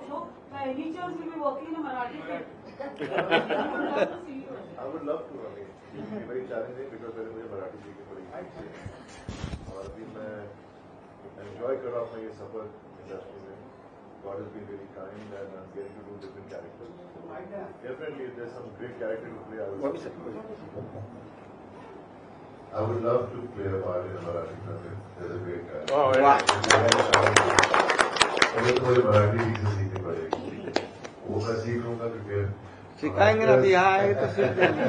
show. Any chance will be working in a Marathi film? I would love to. I mean, it's very challenging because मेरे मुझे मराठी सीखनी पड़ेगी और अभी मैं enjoy कर रहा हूँ ये सफर इंडस्ट्री में. God has been really kind and I'm getting to do different characters. Definitely, if there's some great character to play, I would love to play a part in a Marathi film. There's a great guy. Oh, yeah. मुझे मराठी सीखनी पड़ेगी. वो मैं सीख लूंगा क्योंकि शिकाएंगे ना यहाँ आए तो सीख जाएंगे.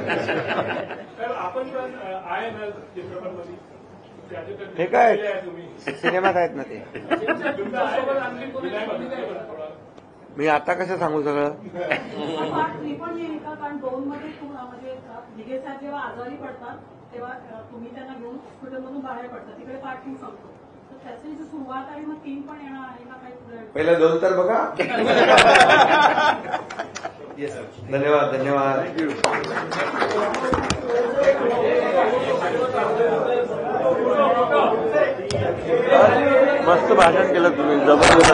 आपण पण आहे ना चित्रपटमध्ये ठीक आहे सिनेमात आहेत ना ते. मी आता कसं सांगू सगळं. पार्ट 3 पण येईल का? कारण 2 मध्ये म्हणजे दिघे साहेब जेव्हा आजारी पडतात तेव्हा तुम्ही त्यांना घेऊन हॉस्पिटलमधून बाहेर पडतात, तिकडे पार्ट 2 सांगतो. तर त्याची जी सुरुवात आणि मग 3 पण येणार आहे का काही पुढे? पहिलं 2 तर बघा. धन्यवाद धन्यवाद. मस्त भाषण केलं तुम्ही, जबरदस्त.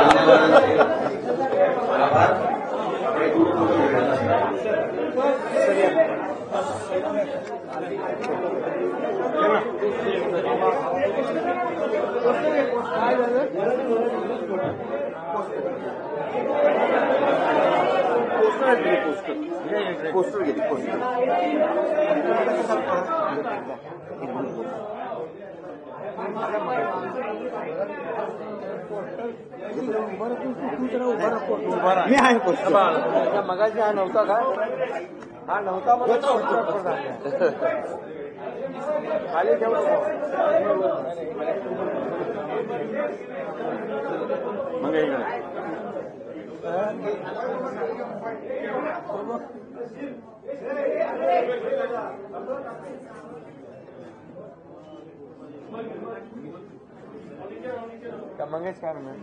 पोस्टर घेतली पोस्टर. मी आहे पोस्टर. मगाशी हा नव्हता का? हा नव्हता मला खाली ठेवलं मग इकडे का मंगेशकर में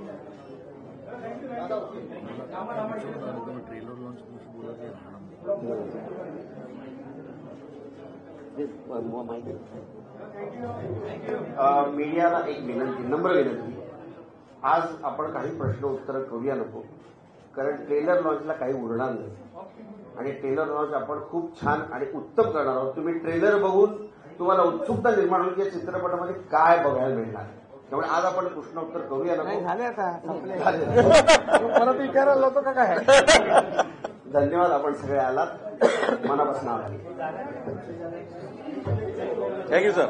ट्रेलर लॉन्च मीडियाला एक विनंती, नम्र विनंती. आज आपण काही प्रश्न उत्तर करूया नको, कारण ट्रेलर लॉन्चला काही उरणार नाही आणि ट्रेलर लॉन्च आपण खूप छान आणि उत्तम करणार आहोत. तुम्ही ट्रेलर बघून तुम्हाला उत्सुकता निर्माण होईल की या चित्रपटामध्ये काय बघायला मिळणार. त्यामुळे आज आपण प्रश्नोत्तर करूया नको. झाले आता परत विचारायला होतं का काय. धन्यवाद. आपण सगळे आलात, मनापासून आभार. Thank you sir.